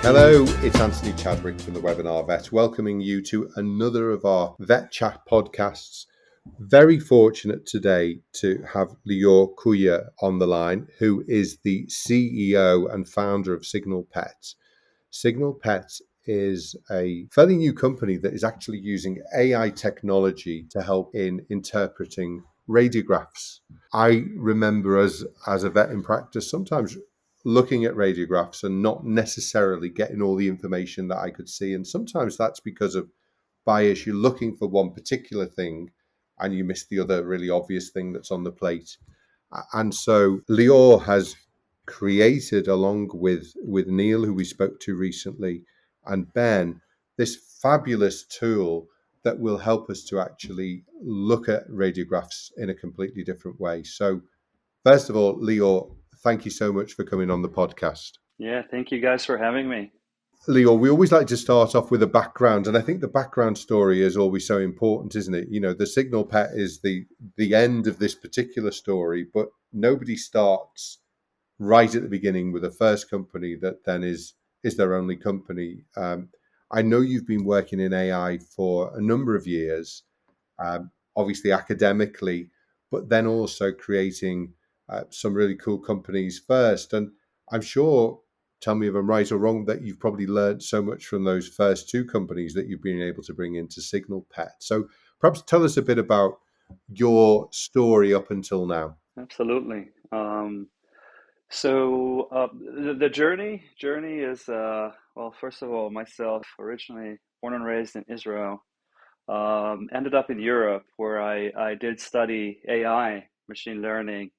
Hello, it's Anthony Chadwick from the Webinar Vet, welcoming you to another of our VETchat podcasts. Very fortunate today to have Lior Kuyer on the line, who is the CEO and founder of SignalPET. SignalPET is a fairly new company that is actually using AI technology to help in interpreting radiographs. I remember as a vet in practice, sometimes looking at radiographs and not necessarily getting all the information that I could see. And sometimes that's because of bias. You're looking for one particular thing and you miss the other really obvious thing that's on the plate. And so Lior has created, along with Neil, who we spoke to recently, and Ben, this fabulous tool that will help us to actually look at radiographs in a completely different way. So first of all, Lior, thank you so much for coming on the podcast. Yeah, thank you guys for having me. Lior, we always like to start off with a background, and I think the background story is always so important, isn't it? You know, the SignalPET is the end of this particular story, but nobody starts right at the beginning with a first company that then is their only company. I know you've been working in AI for a number of years, obviously academically, but then also creating some really cool companies first. And I'm sure, tell me if I'm right or wrong, that you've probably learned so much from those first two companies that you've been able to bring into SignalPET. So perhaps tell us a bit about your story up until now. Absolutely. The journey is well, first of all, myself originally born and raised in Israel, ended up in Europe where I did study AI, machine learning.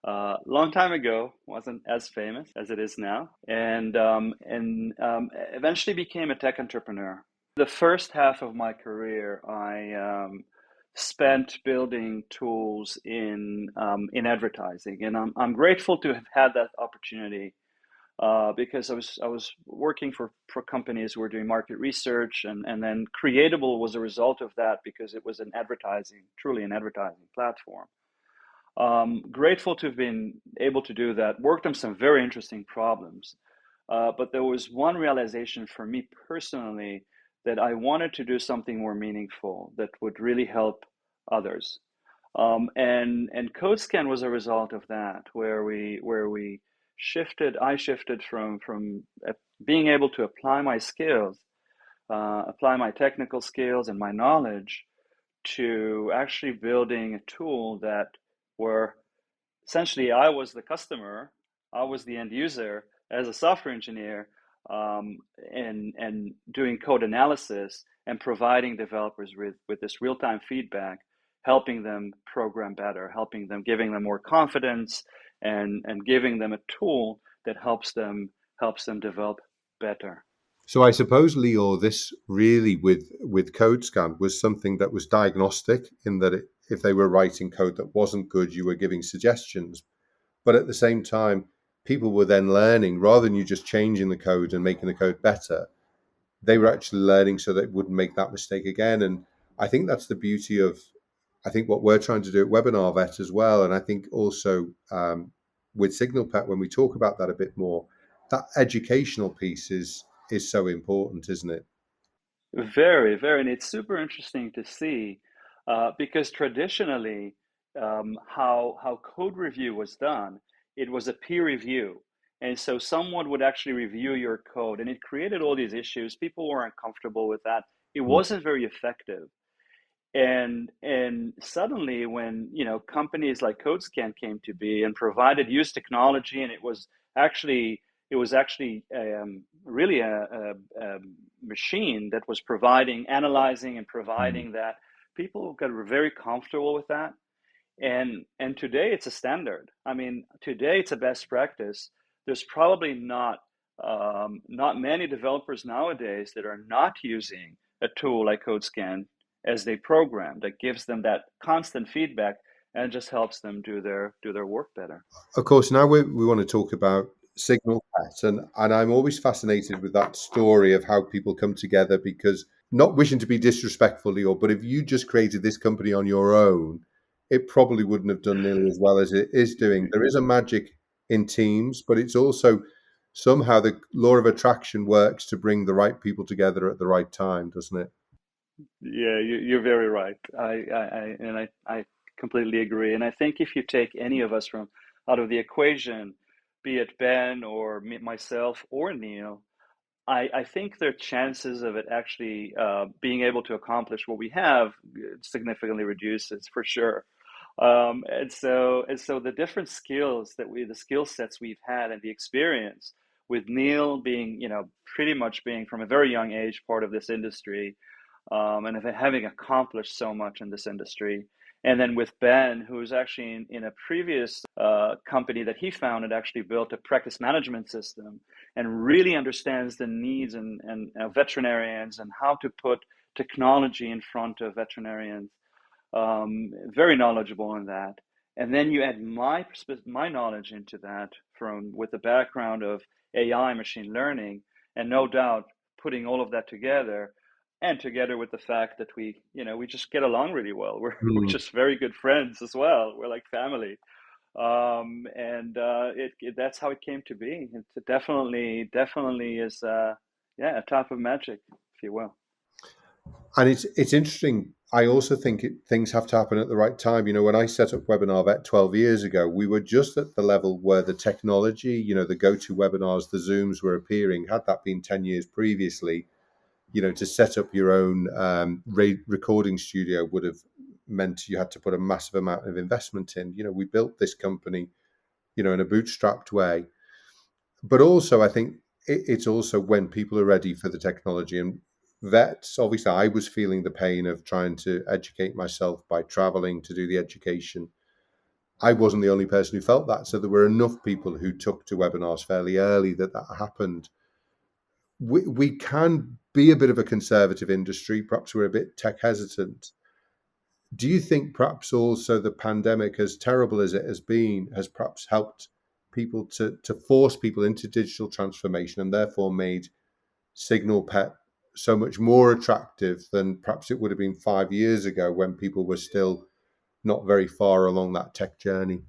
Long time ago, wasn't as famous as it is now, and eventually became a tech entrepreneur. The first half of my career, I spent building tools in advertising, and I'm grateful to have had that opportunity because I was working for companies who were doing market research, and then Creatable was a result of that because it was truly an advertising platform. Grateful to have been able to do that. Worked on some very interesting problems, but there was one realization for me personally that I wanted to do something more meaningful that would really help others. And CodeScan was a result of that, where we shifted. I shifted from being able to apply my skills, apply my technical skills and my knowledge to actually building a tool that where essentially I was the customer, I was the end user as a software engineer, and doing code analysis and providing developers with this real-time feedback, helping them program better, helping them, giving them more confidence, and giving them a tool that helps them develop better. So I suppose, Lior, this really with CodeScan was something that was diagnostic in that if they were writing code that wasn't good, you were giving suggestions. But at the same time, people were then learning rather than you just changing the code and making the code better. They were actually learning so they wouldn't make that mistake again. And I think that's the beauty of, I think, what we're trying to do at Webinar Vet as well. And I think also with SignalPET, when we talk about that a bit more, that educational piece is so important, isn't it? Very, very, and it's super interesting to see because traditionally, how code review was done, it was a peer review, and so someone would actually review your code, and it created all these issues. People weren't comfortable with that. It wasn't very effective, and suddenly, when companies like CodeScan came to be and provided used technology, and actually it was actually really a machine that was analyzing and providing that, people got very comfortable with that, and today it's a standard. I mean, today it's a best practice. There's probably not many developers nowadays that are not using a tool like CodeScan as they program, that gives them that constant feedback and just helps them do their work better. Of course, now we want to talk about SignalPET, and I'm always fascinated with that story of how people come together, because not wishing to be disrespectful, Lior, but if you just created this company on your own, it probably wouldn't have done nearly as well as it is doing. There is a magic in teams, but it's also somehow the law of attraction works to bring the right people together at the right time, doesn't it? Yeah, you're very right. I completely agree. And I think if you take any of us from out of the equation, be it Ben or myself or Neil, I think their chances of it actually being able to accomplish what we have significantly reduces for sure. And so the different skills the skill sets we've had and the experience with Neil being, pretty much being from a very young age part of this industry, and of having accomplished so much in this industry. And then with Ben, who's actually in a previous company that he founded, actually built a practice management system and really understands the needs and veterinarians and how to put technology in front of veterinarians. Very knowledgeable in that. And then you add my knowledge into that from with the background of AI, machine learning, and no doubt putting all of that together, and together with the fact that we just get along really well. We're Hmm. just very good friends as well. We're like family. And that's how it came to be. It definitely is, yeah, a type of magic, if you will. And it's interesting. I also think things have to happen at the right time. When I set up Webinar Vet 12 years ago, we were just at the level where the technology, the go-to webinars, the Zooms were appearing. Had that been 10 years previously, to set up your own recording studio would have meant you had to put a massive amount of investment in. We built this company, in a bootstrapped way. But also, I think it's also when people are ready for the technology. And vets, obviously, I was feeling the pain of trying to educate myself by traveling to do the education. I wasn't the only person who felt that. So there were enough people who took to webinars fairly early that happened. We can be a bit of a conservative industry. Perhaps we're a bit tech hesitant. Do you think perhaps also the pandemic, as terrible as it has been, has perhaps helped people to force people into digital transformation and therefore made SignalPET so much more attractive than perhaps it would have been 5 years ago when people were still not very far along that tech journey?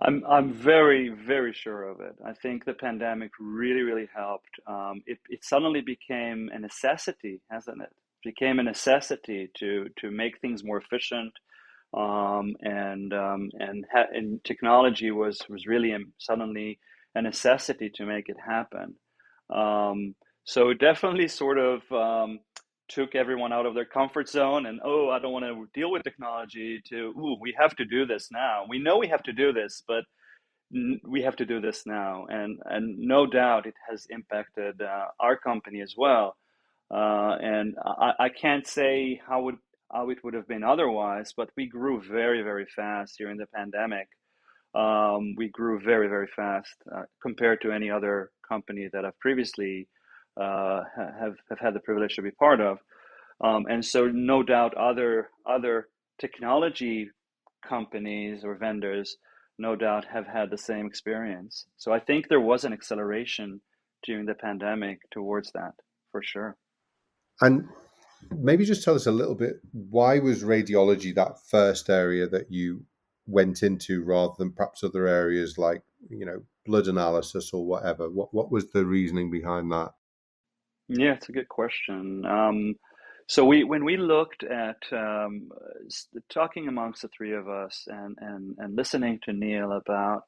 I'm very, very sure of it. I think the pandemic really, really helped. It suddenly became a necessity, hasn't it? It became a necessity to make things more efficient, and technology was really suddenly a necessity to make it happen. So it definitely sort of took everyone out of their comfort zone and, oh, I don't want to deal with technology, to, ooh, we have to do this now. We know we have to do this, but we have to do this now. And no doubt it has impacted our company as well. And I can't say how it would have been otherwise, but we grew very, very fast during the pandemic. We grew very, very fast compared to any other company that I've previously have had the privilege to be part of. And so no doubt other technology companies or vendors no doubt have had the same experience. So I think there was an acceleration during the pandemic towards that, for sure. And maybe just tell us a little bit, why was radiology that first area that you went into rather than perhaps other areas like, blood analysis or whatever? What was the reasoning behind that? Yeah, it's a good question. So when we looked at talking amongst the three of us and listening to Neil about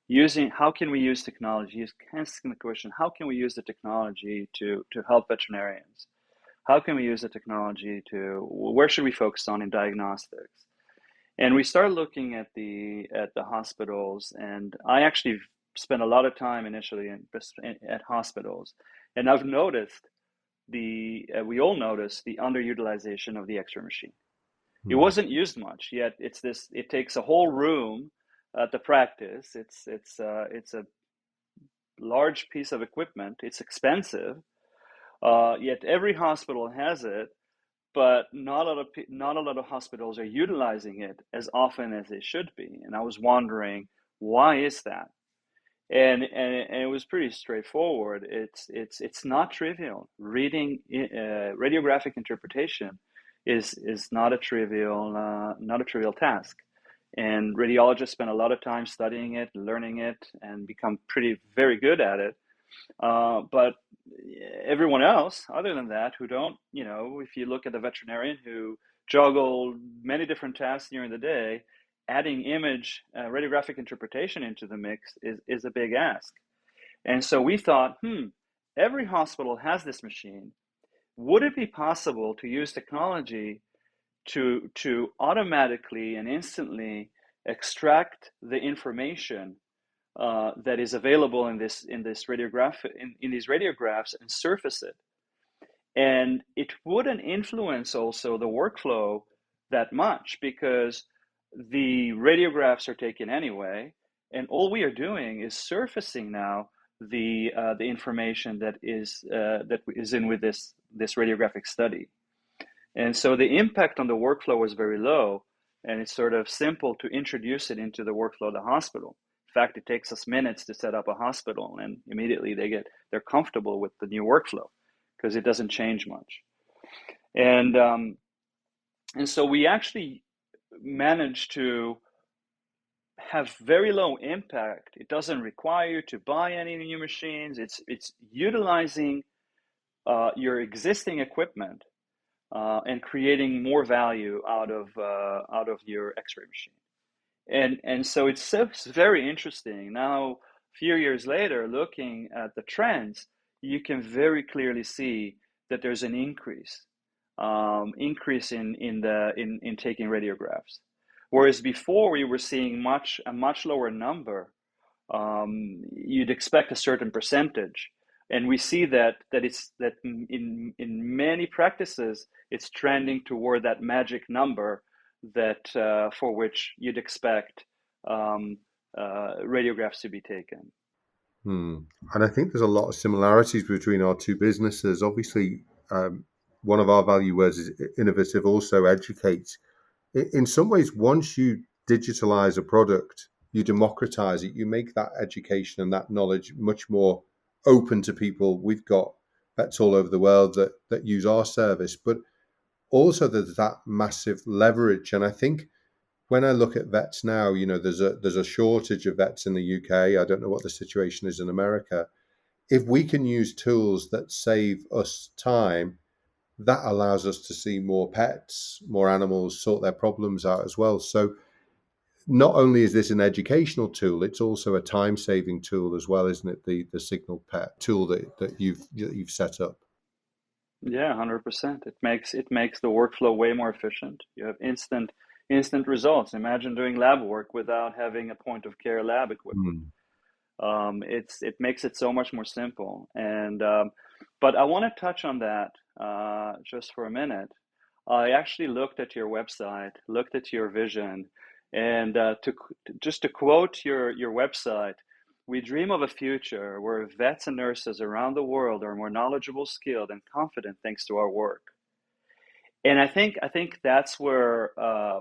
using how can we use technology, he's asking the question, how can we use the technology to help veterinarians? How can we use the technology where should we focus on in diagnostics? And we started looking at the hospitals, and I actually spent a lot of time initially at hospitals, and I've noticed we all noticed the underutilization of the X-ray machine. It Hmm. wasn't used much yet. It takes a whole room at the practice. It's a large piece of equipment. It's expensive. Yet every hospital has it, but not a lot of hospitals are utilizing it as often as they should be. And I was wondering, why is that? And it was pretty straightforward. It's not trivial. Reading radiographic interpretation is not a trivial task. And radiologists spend a lot of time studying it, learning it, and become pretty very good at it. But everyone else, other than that, who don't, if you look at the veterinarian who juggle many different tasks during the day, adding image radiographic interpretation into the mix is a big ask. And so we thought, every hospital has this machine. Would it be possible to use technology to automatically and instantly extract the information that is available in this radiograph in these radiographs and surface it? And it wouldn't influence also the workflow that much because the radiographs are taken anyway, and all we are doing is surfacing now the information that is in with this radiographic study. And so the impact on the workflow was very low, and it's sort of simple to introduce it into the workflow of the hospital. In fact, it takes us minutes to set up a hospital, and immediately they're comfortable with the new workflow because it doesn't change much. And and so we actually managed to have very low impact. It doesn't require you to buy any new machines. It's utilizing your existing equipment and creating more value out of your X-ray machine. And so it's very interesting. Now, a few years later, looking at the trends, you can very clearly see that there's an increase in taking radiographs. Whereas before we were seeing a much lower number, you'd expect a certain percentage, and we see that in many practices it's trending toward that magic number that for which you'd expect radiographs to be taken. And I think there's a lot of similarities between our two businesses. Obviously, one of our value words is innovative, also educate. In some ways, once you digitalize a product, you democratize it, you make that education and that knowledge much more open to people. We've got vets all over the world that use our service, but also there's that massive leverage. And I think when I look at vets now, there's a shortage of vets in the UK. I don't know what the situation is in America. If we can use tools that save us time, that allows us to see more pets, more animals, sort their problems out as well. So not only is this an educational tool, it's also a time-saving tool as well, isn't it? The SignalPET tool that you've set up. Yeah, 100%. It makes the workflow way more efficient. You have instant results. Imagine doing lab work without having a point of care lab equipment. Mm. It makes it so much more simple. And but I want to touch on that just for a minute. I actually looked at your website, looked at your vision, and just to quote your website, we dream of a future where vets and nurses around the world are more knowledgeable, skilled, and confident thanks to our work. And I think that's where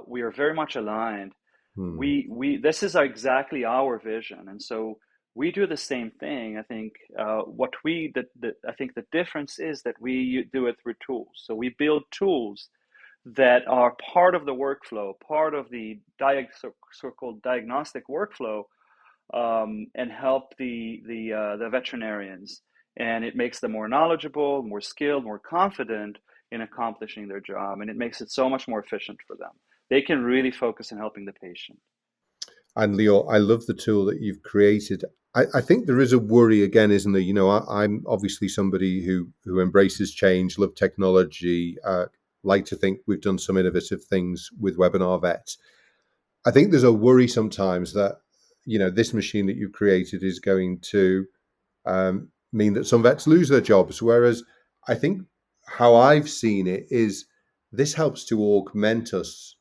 we are very much aligned. Mm. We This is exactly our vision, and so we do the same thing. I think I think the difference is that we do it through tools. So we build tools that are part of the workflow, part of the so-called diagnostic workflow, and help the veterinarians. And it makes them more knowledgeable, more skilled, more confident in accomplishing their job, and it makes it so much more efficient for them. They can really focus on helping the patient. And Lior, I love the tool that you've created. I think there is a worry again, isn't there? I'm obviously somebody who embraces change, love technology, like to think we've done some innovative things with Webinar Vet. I think there's a worry sometimes that this machine that you've created is going to mean that some vets lose their jobs. Whereas I think how I've seen it is this helps to augment us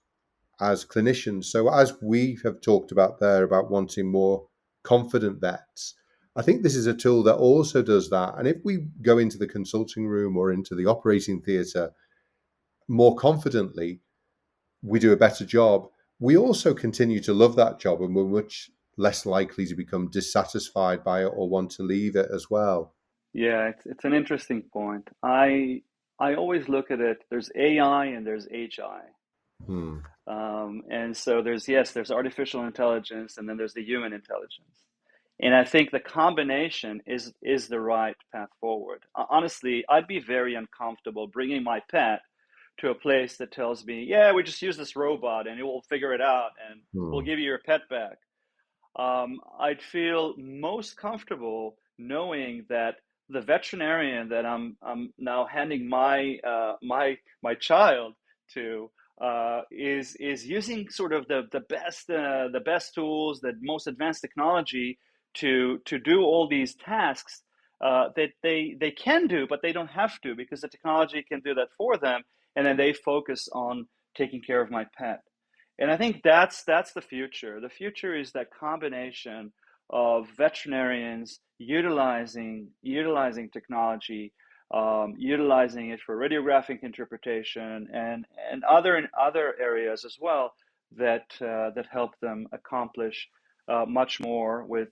as clinicians. So as we have talked about there about wanting more confident vets, I think this is a tool that also does that. And if we go into the consulting room or into the operating theatre more confidently, we do a better job. We also continue to love that job and we're much less likely to become dissatisfied by it or want to leave it as well. Yeah, it's an interesting point. I always look at it. There's AI and there's HI. Hmm. And so there's artificial intelligence, and then there's the human intelligence. And I think the combination is the right path forward. Honestly, I'd be very uncomfortable bringing my pet to a place that tells me, yeah, we just use this robot and it will figure it out and we'll Hmm. give you your pet back. I'd feel most comfortable knowing that the veterinarian that I'm now handing my child to is using sort of the best tools, the most advanced technology to do all these tasks that they can do, but they don't have to because the technology can do that for them, and then they focus on taking care of my pet. And I think that's the future. The future is that combination of veterinarians utilizing technology, utilizing it for radiographic interpretation and other areas as well that help them accomplish much more with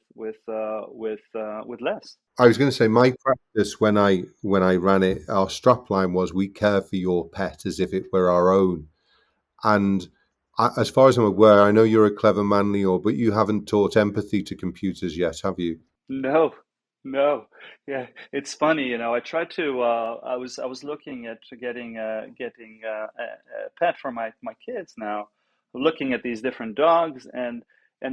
less. I was going to say my practice when I ran it, our strapline was we care for your pet as if it were our own. And as far as I'm aware, I know you're a clever man, Lior, but you haven't taught empathy to computers yet, have you? No, no. Yeah, it's funny, you know. I tried to. I was looking at getting a pet for my kids now. Looking at these different dogs, and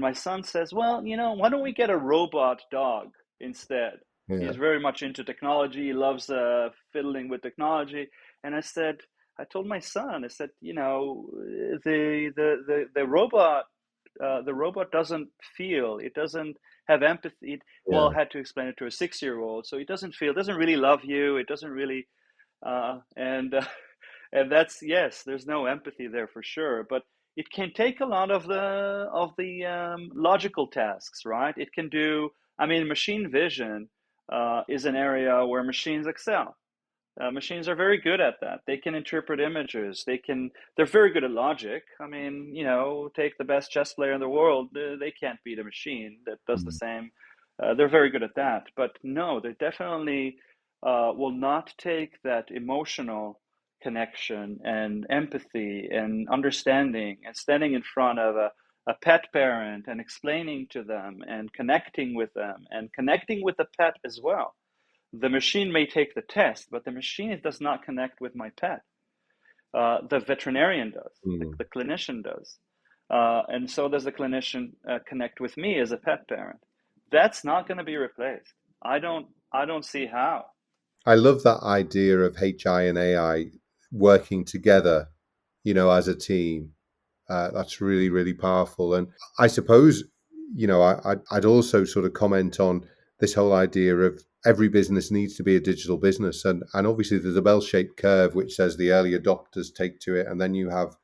my son says, "Well, you know, why don't we get a robot dog instead?" Yeah, He's very much into technology. He loves fiddling with technology. And I told my son, I said, you know, the robot doesn't feel, it doesn't have empathy. Well, yeah. I had to explain it to a 6 year old. So it doesn't feel, it doesn't really love you. It doesn't really, and and that's, yes, there's no empathy there for sure. But it can take a lot of the logical tasks, right? It can do. I mean, machine vision is an area where machines excel. Machines are very good at that. They can interpret images. They're very good at logic. I mean, you know, take the best chess player in the world. They can't beat a machine that does the Mm. same. They're very good at that. But no, they definitely will not take that emotional connection and empathy and understanding and standing in front of a pet parent and explaining to them and connecting with them and connecting with the pet as well. The machine may take the test, but the machine does not connect with my pet. The veterinarian does, Mm. the clinician does. And so does the clinician connect with me as a pet parent. That's not going to be replaced. I don't see how. I love that idea of HI and AI working together, as a team. That's really, really powerful. And I suppose, I'd also sort of comment on this whole idea of every business needs to be a digital business. And obviously, there's a bell shaped curve which says the early adopters take to it, and then you have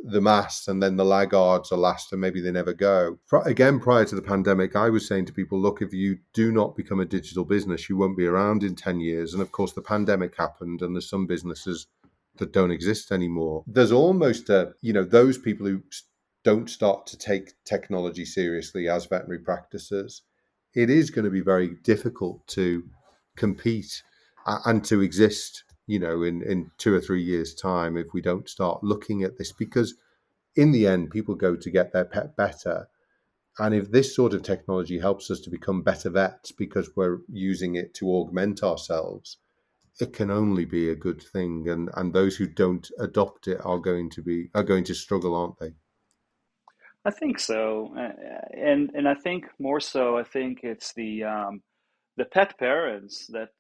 the mass, and then the laggards are last, and maybe they never go. Again, prior to the pandemic, I was saying to people, look, if you do not become a digital business, you won't be around in 10 years. And of course, the pandemic happened, and there's some businesses that don't exist anymore. There's almost those people who don't start to take technology seriously as veterinary practices, it is going to be very difficult to compete and to exist, in 2 or 3 years' time if we don't start looking at this. Because in the end, people go to get their pet better. And if this sort of technology helps us to become better vets because we're using it to augment ourselves, it can only be a good thing. And those who don't adopt it are going to struggle, aren't they? I think so, and I think more so. I think it's the pet parents that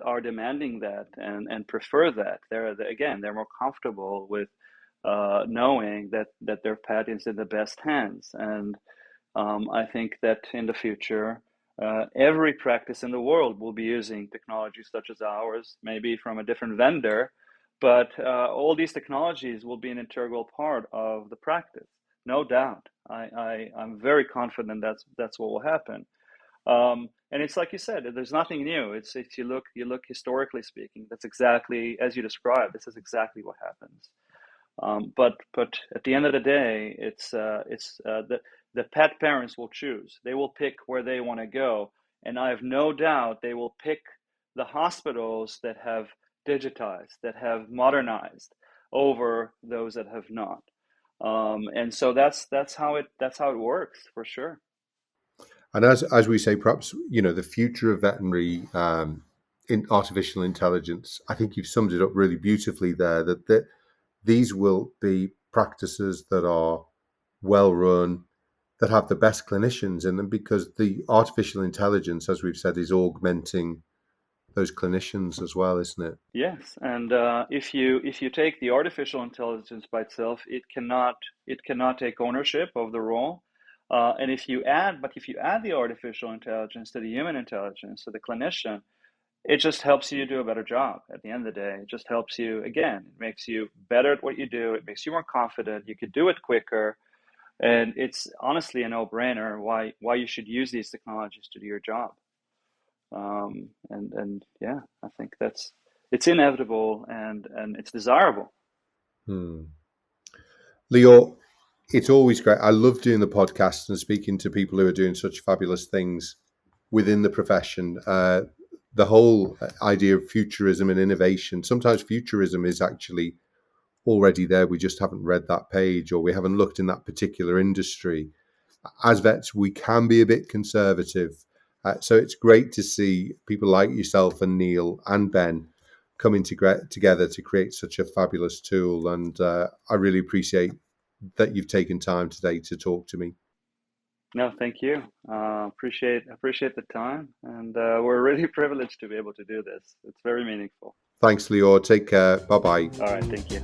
are demanding that and prefer that. Again, they're more comfortable with knowing that their pet is in the best hands. And I think that in the future, every practice in the world will be using technologies such as ours, maybe from a different vendor, but all these technologies will be an integral part of the practice, no doubt. I'm very confident that's what will happen. And it's like you said, there's nothing new. It's you look historically speaking, that's exactly as you described. This is exactly what happens. But at the end of the day, it's the pet parents will choose. They will pick where they want to go, and I have no doubt they will pick the hospitals that have digitized, that have modernized, over those that have not. And so that's how it works for sure. And as we say, perhaps the future of veterinary in artificial intelligence. I think you've summed it up really beautifully there. That these will be practices that are well run, that have the best clinicians in them, because the artificial intelligence, as we've said, is augmenting those clinicians as well, isn't it? Yes, and if you take the artificial intelligence by itself, it cannot take ownership of the role. And if you add the artificial intelligence to the human intelligence, to the clinician, it just helps you do a better job at the end of the day. It just helps you, again, it makes you better at what you do. It makes you more confident. You could do it quicker. And it's honestly a no-brainer why you should use these technologies to do your job. And yeah, I think it's inevitable and it's desirable. Hmm. Lior, it's always great. I love doing the podcast and speaking to people who are doing such fabulous things within the profession. The whole idea of futurism and innovation. Sometimes futurism is actually already there. We just haven't read that page, or we haven't looked in that particular industry. As vets, we can be a bit conservative. So it's great to see people like yourself and Neil and Ben coming together to create such a fabulous tool. And I really appreciate that you've taken time today to talk to me. No, thank you. Appreciate the time, and we're really privileged to be able to do this. It's very meaningful. Thanks, Lior. Take care. Bye bye. All right, thank you.